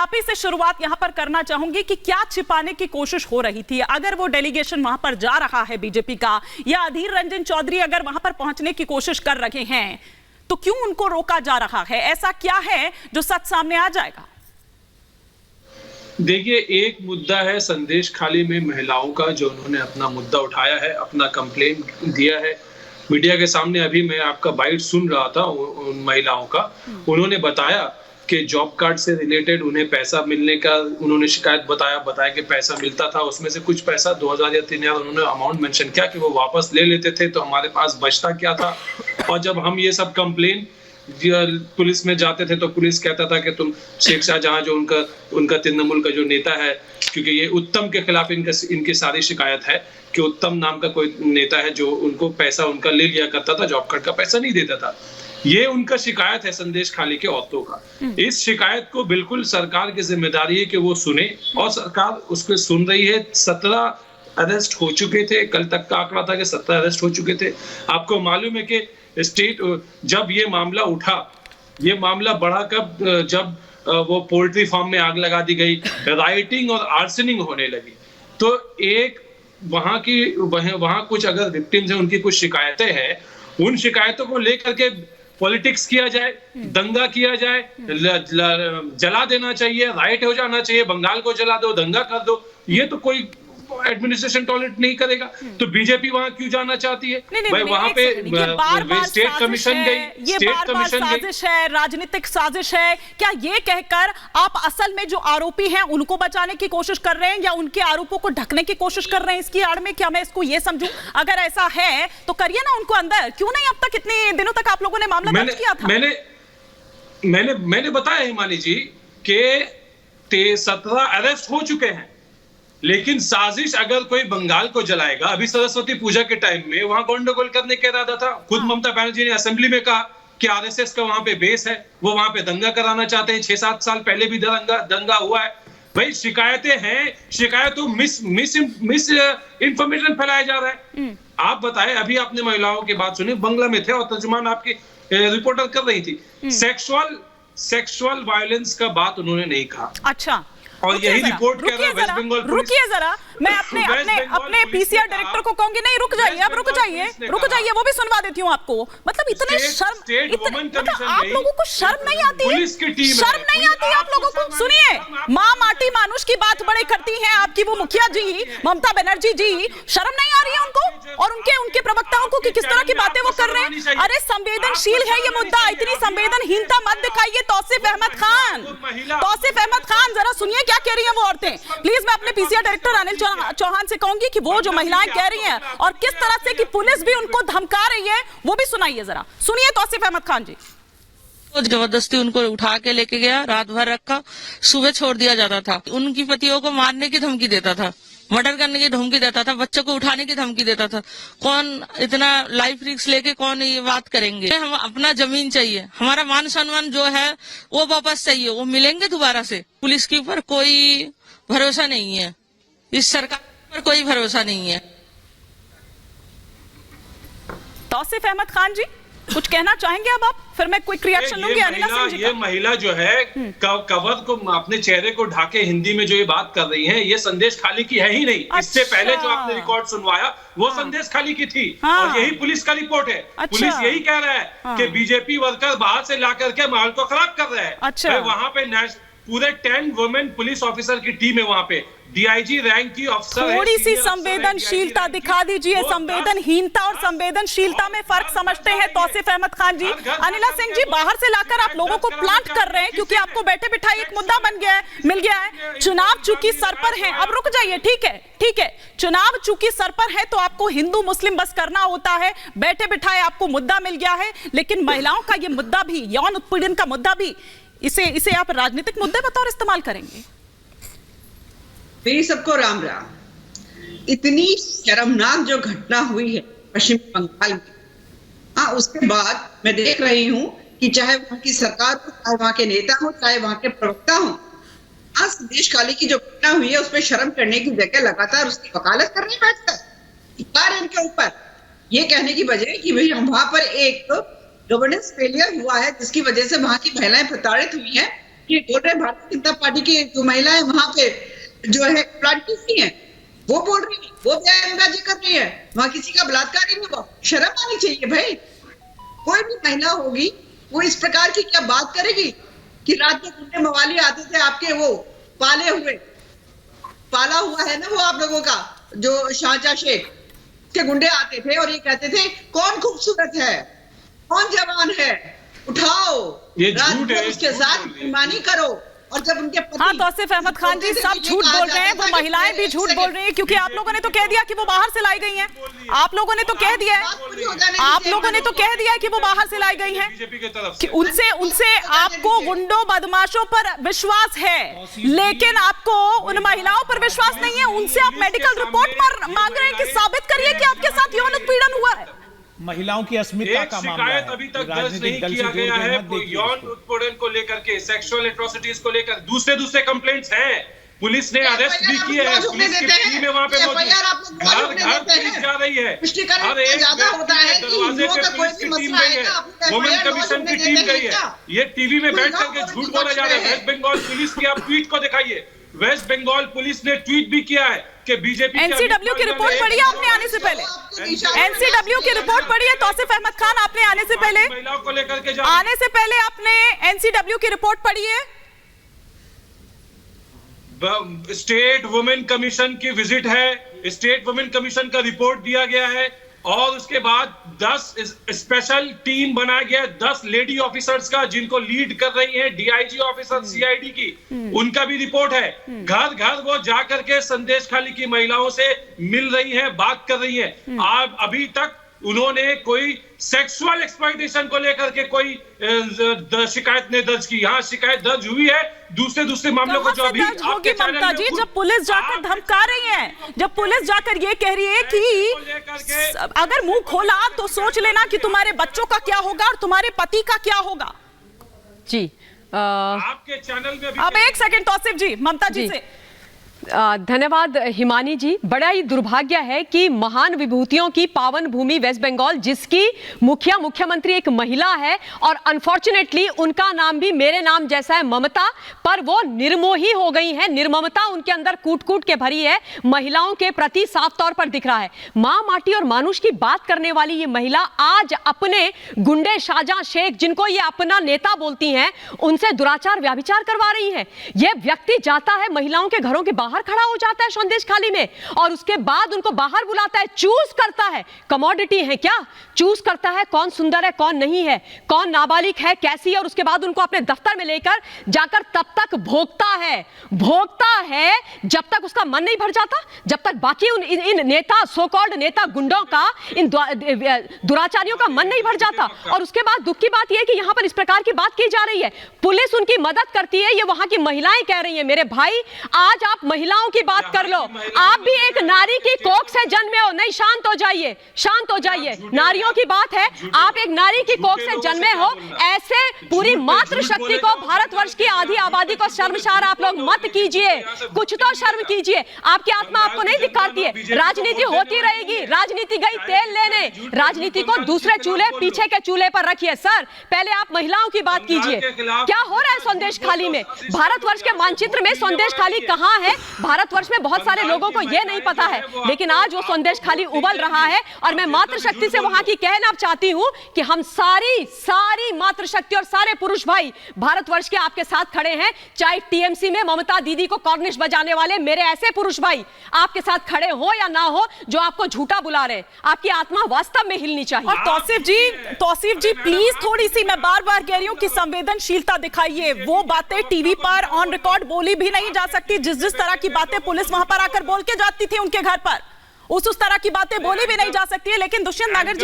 आप ही से शुरुआत यहां पर करना चाहूंगी कि क्या छिपाने की कोशिश हो रही थी? अगर वो डेलीगेशन वहां पर जा रहा है बीजेपी का, या अधीर रंजन चौधरी अगर वहां पर पहुंचने की कोशिश कर रहे हैं, तो क्यों उनको रोका जा रहा है? ऐसा क्या है जो सच सामने आ जाएगा? देखिए, एक मुद्दा है संदेश खाली में महिलाओं का, जो उन्होंने अपना मुद्दा उठाया है, अपना कंप्लेंट दिया है मीडिया के सामने। अभी मैं आपका बाइट सुन रहा था उन महिलाओं का। उन्होंने बताया कि जॉब कार्ड से रिलेटेड उन्हें पैसा मिलने का उन्होंने शिकायत बताया कि पैसा मिलता था, उसमें से कुछ पैसा 2000 या 3000 उन्होंने अमाउंट मेंशन किया कि वो वापस ले लेते थे, तो हमारे पास बचता क्या था। और जब हम ये सब कंप्लेन पुलिस में जाते थे तो पुलिस कहता था कि तुम शेख शाहजहां, जो उनका तृणमूल का जो नेता है, क्योंकि ये उत्तम के खिलाफ इनकी सारी शिकायत है कि उत्तम नाम का कोई नेता है जो उनको पैसा उनका ले लिया करता था, जॉब कार्ड का पैसा नहीं देता था। ये उनका शिकायत है संदेश खाली के औरतों का। इस शिकायत को बिल्कुल सरकार की जिम्मेदारी है कि वो सुने, और सरकार उसको सुन रही है। 17 अरेस्ट हो चुके थे, कल तक का आंकड़ा था कि 17 अरेस्ट हो चुके थे। आपको मालूम है कि स्टेट, जब ये मामला उठा, ये मामला बढ़ा कब, जब वो पोल्ट्री फार्म में आग लगा दी गई, राइटिंग और आर्सनिंग होने लगी, तो एक वहां कुछ अगर विक्टिम्स हैं, उनकी कुछ शिकायतें हैं, उन शिकायतों को लेकर के पॉलिटिक्स किया जाए, दंगा किया जाए, जला देना चाहिए, राइट हो जाना चाहिए, बंगाल को जला दो, दंगा कर दो, ये तो कोई एडमिनिस्ट्रेशन टॉलरेट नहीं करेगा। तो बीजेपी वहां क्यों जाना चाहती है? भाई वहां पे स्टेट कमीशन गई, ये बार-बार साजिश है, राजनीतिक साजिश है। क्या ये कहकर आप असल में जो आरोपी हैं उनको बचाने की कोशिश कर रहे हैं, या उनके आरोपों को ढकने की कोशिश कर रहे हैं इसकी आड़ में? क्या मैं इसको ये समझूं? अगर ऐसा है तो करिए ना उनको अंदर। क्यों नहीं अब तक, इतने दिनों तक आप लोगों ने मामला दर्ज किया था? मैंने बताया हिमानी जी के 17 अरेस्ट हो चुके हैं, लेकिन साजिश अगर कोई बंगाल को जलाएगा, अभी सरस्वती पूजा के टाइम में वहां गंडगोल करने का इरादा था। खुद ममता बनर्जी ने असेंबली में कहा कि आरएसएस का वहां पे बेस है, वो वहां पे दंगा कराना चाहते हैं। 6-7 साल पहले भी दंगा हुआ है। भाई शिकायतें हैं, शिकायतों मिस इंफॉर्मेशन फैलाया जा रहा है। आप बताएं, अभी आपने महिलाओं की बात सुनी, बंगला में थे और तर्जुमान आपकी रिपोर्टर कर रही थी, सेक्सुअल वायलेंस का बात उन्होंने नहीं कहा। अच्छा, और यही रिपोर्ट कर रहा है वेस्ट बंगाल पुलिस। रुकिए जरा, मैं अपने पीसीआर डायरेक्टर को कहूंगी, नहीं रुक जाइए, आप रुक जाइए, वो भी सुनवा देती हूँ आपको। मतलब इतने आप लोगों को शर्म नहीं आती है? शर्म नहीं आती है आप लोगों को? सुनिए, माँ माटी मानुष की बात बड़े करती हैं आपकी वो मुखिया जी, ममता बनर्जी जी, शर्म नहीं आ रही है उनको और उनके प्रवक्ताओं को कि किस तरह की बातें वो कर रहे हैं? अरे संवेदनशील है ये मुद्दा, इतनी संवेदनहीनता मत दिखाइए। तौसीफ अहमद खान, जरा सुनिए क्या कह रही हैं वो औरतें। प्लीज मैं अपने पीसीआर डायरेक्टर अनिल चौहान से कहूंगी कि वो जो महिलाएं कह रही हैं और किस तरह से कि पुलिस भी उनको धमका रही है, वो भी सुनाइए जरा। सुनिए तौसीफ अहमद खान जी। तो जबरदस्ती उनको उठा के लेके गया, रात भर रखा, सुबह छोड़ दिया जाता था। उनकी पतियों को मारने की धमकी देता था, मर्डर करने की धमकी देता था, बच्चों को उठाने की धमकी देता था। कौन इतना लाइफ रिस्क लेके कौन ये बात करेंगे? हम अपना जमीन चाहिए, हमारा मान सम्मान जो है वो वापस चाहिए, वो मिलेंगे दोबारा से। पुलिस के ऊपर कोई भरोसा नहीं है, इस सरकार पर कोई भरोसा नहीं है। तौसीफ अहमद खान जी कुछ कहना चाहेंगे अब आप? फिर मैं क्विक रिएक्शन लूंगी अनिला सिंह जी का। ये महिला जो है कवर को, अपने चेहरे को ढाके हिंदी में जो ये बात कर रही है, ये संदेश खाली की है ही नहीं। इससे पहले जो आपने रिकॉर्ड सुनवाया वो संदेश खाली की थी, और यही पुलिस का रिपोर्ट है। पुलिस यही कह रहा है कि बीजेपी वर्कर बाहर से ला करके माहौल को खराब कर रहे हैं। वहां पे पूरे 10 वुमेन पुलिस ऑफिसर की टीम है, वहां पे डीआईजी रैंक की अफसर। थोड़ी सी संवेदनशीलता दिखा दीजिए। संवेदनहीनता और संवेदनशीलता में फर्क समझते हैं तौसीफ अहमद खान जी। अनिला सिंह जी, बाहर से लाकर आप लोगों को प्लांट कर रहे हैं क्योंकि आपको बैठे बिठाए एक मुद्दा मिल गया है। चुनाव चूंकि सर पर है, अब रुक जाइए, ठीक है, चुनाव चूंकि सर पर है तो आपको हिंदू मुस्लिम बस करना होता है। बैठे बिठाए आपको मुद्दा मिल गया है, लेकिन महिलाओं का ये मुद्दा भी, यौन उत्पीड़न का मुद्दा भी, इसे आप राजनीतिक मुद्दे बतौर इस्तेमाल करेंगे? मेरी सबको राम राम। इतनी शर्मनाक जो घटना हुई है पश्चिम बंगाल में, उसके बाद मैं देख रही हूँ कि चाहे वहां की सरकार हो, चाहे वहां के नेता हो, चाहे वहां के प्रवक्ता हो, आज संदेश खाली की जो घटना हुई है उसमें शर्म करने की जगह लगातार उसकी वकालत करने बैठकर इनके ऊपर ये कहने की बजाय कि भाई वहां पर एक गवर्नेंस फेलियर हुआ है जिसकी वजह से वहां की महिलाएं प्रताड़ित हुई हैं, ये बोल रहे भारतीय जनता पार्टी की जो महिलाएं वहां पे जो है प्लांटी है, वो बोल रही है, वो बयानबाजी कर रही है, वहां किसी का बलात्कार ही नहीं हुआ। शर्म आनी चाहिए भाई। कोई भी महिला होगी वो इस प्रकार की क्या बात करेगी कि रात में गुंडे मवाली आते थे आपके, वो पाला हुआ है ना वो आप लोगों का जो शाहजहां शेख के गुंडे आते थे और ये कहते थे कौन खूबसूरत है, कौन जवान है, उठाओ, ये झूठ है, उसके साथ बेईमानी करो। और जब उनके हाँ, तौसीफ अहमद खान जी सब झूठ बोल रहे हैं, वो महिलाएं भी झूठ बोल रही हैं, क्योंकि आप लोगों ने तो कह दिया कि वो बाहर से लाई गई हैं। आप लोगों ने तो कह दिया है, आप लोगों ने तो कह दिया है कि वो बाहर से लाई गई हैं, कि उनसे आपको गुंडों बदमाशों पर विश्वास है, लेकिन आपको उन महिलाओं पर विश्वास नहीं है। उनसे आप मेडिकल रिपोर्ट मांग रहे हैं कि साबित करिए कि आपके साथ यौन उत्पीड़न हुआ है। महिलाओं की अस्मिता का मामला है, शिकायत अभी तक दर्ज नहीं किया गया है यौन उत्पीड़न को लेकर के, सेक्सुअल एट्रोसिटीज को लेकर। दूसरे कंप्लेंट्स हैं, पुलिस ने अरेस्ट भी किए हैं, पुलिस की टीम है वहां पे मौजूद, घर पुलिस जा रही है, हर एक दरवाजे पे पुलिस की टीम गई है, वुमेन कमीशन की टीम गई है। ये टीवी में बैठ करके झूठ बोला जा रहा है। वेस्ट बंगाल पुलिस की आप ट्वीट को दिखाइए, वेस्ट बंगाल पुलिस ने ट्वीट भी किया है कि बीजेपी एनसीडब्ल्यू की रिपोर्ट पढ़ी है आपने आने से पहले? एनसीडब्ल्यू की रिपोर्ट पढ़ी है तौसीफ अहमद खान आपने आने से पहले? महिलाओं को लेकर के आने से पहले आपने एनसीडब्ल्यू की रिपोर्ट पढ़ी है? स्टेट वुमेन कमीशन की विजिट है, स्टेट वुमेन कमीशन का रिपोर्ट दिया गया है, और उसके बाद 10 स्पेशल टीम बनाया गया, 10 लेडी ऑफिसर्स का, जिनको लीड कर रही हैं डीआईजी ऑफिसर सीआईडी की, उनका भी रिपोर्ट है। घर घर वो जाकर के संदेशखाली की महिलाओं से मिल रही हैं, बात कर रही हैं। आप अभी तक उन्होंने कोई सेक्सुअल एक्सप्लॉयटेशन को लेकर के कोई शिकायत नहीं दर्ज की। यहाँ शिकायत दर्ज हुई है दूसरे मामलों को जो अभी होगी ममता जी, जब पुलिस जाकर धमका रही है, जब पुलिस जाकर ये कह रही है कि अगर मुंह खोला तो सोच लेना कि तुम्हारे बच्चों का क्या होगा और तुम्हारे पति का क्या होगा। जी आपके चैनल में अब एक सेकंड तौसीफ जी, ममता जी से धन्यवाद हिमानी जी। बड़ा ही दुर्भाग्य है कि महान विभूतियों की पावन भूमि वेस्ट बंगाल, जिसकी मुख्यमंत्री एक महिला है, और अनफॉर्चुनेटली उनका नाम भी मेरे नाम जैसा है, ममता, पर वो निर्मोही हो गई है। निर्ममता उनके अंदर कूट कूट के भरी है, महिलाओं के प्रति साफ तौर पर दिख रहा है। मां माटी और मानुष की बात करने वाली ये महिला आज अपने गुंडे शाहजहां शेख, जिनको ये अपना नेता बोलती हैं, उनसे दुराचार व्याभिचार करवा रही है। यह व्यक्ति जाता है महिलाओं के घरों के बाहर खड़ा हो जाता है संदेशखाली में, और उसके बाद उनको बाहर बुलाता है, चूज करता है, कमोडिटी है क्या, चूज करता है कौन सुंदर है कौन नहीं है, कौन नाबालिग है कैसी है, और उसके बाद उनको अपने दफ्तर में लेकर जाकर तब तक भोगता है जब तक उसका मन नहीं भर जाता, जब तक बाकी इन नेता, सो कॉल्ड नेता गुंडों का, इन दुराचारियों का मन नहीं भर जाता। और उसके बाद दुख की बात यह है कि यहां पर इस प्रकार की बात की जा रही है, पुलिस उनकी मदद करती है, ये वहां की महिलाएं कह रही है मेरे भाई आज आप महिलाओं की बात कर लो, आप भी एक नारी की कोख से जन्मे हो। नहीं, शांत हो जाइए, शांत हो जाइए, नारियों की बात है, आप एक नारी की कोख से जन्मे हो। ऐसे पूरी मातृशक्ति को, भारतवर्ष की आधी आबादी को शर्मसार आप लोग मत कीजिए, कुछ तो शर्म कीजिए। आपकी आत्मा आपको नहीं दिखाती है। राजनीति होती रहेगी, राजनीति गई तेल लेने, राजनीति को दूसरे चूल्हे, पीछे के चूल्हे पर रखिए। सर पहले आप महिलाओं की बात कीजिए, क्या हो रहा है संदेशखाली में, भारतवर्ष के मानचित्र में संदेशखाली कहां है? भारतवर्ष में बहुत सारे लोगों को यह नहीं पता है, लेकिन आज वो संदेशखाली उबल रहा है। और मैं मातृशक्ति से वहां की कहना चाहती हूं कि हम सारी मातृशक्ति और सारे पुरुष भाई भारतवर्ष के आपके साथ खड़े हैं। चाहे टीएमसी में ममता दीदी को कॉर्निश बजाने वाले मेरे ऐसे पुरुष भाई आपके साथ खड़े हो या ना हो, जो आपको झूठा बुला रहे, आपकी आत्मा वास्तव में हिलनी चाहिए। और तौसीफ जी प्लीज थोड़ी सी, मैं बार बार कह रही हूं कि संवेदनशीलता दिखाइए। वो बातें टीवी पर ऑन रिकॉर्ड बोली भी नहीं जा सकती, जिस तरह की बातें पुलिस वहां पर आकर बोल के जाती थी उनके घर पर, उस तरह की बातें बोली भी नहीं जा सकती है। लेकिन दुष्यंत नागर जी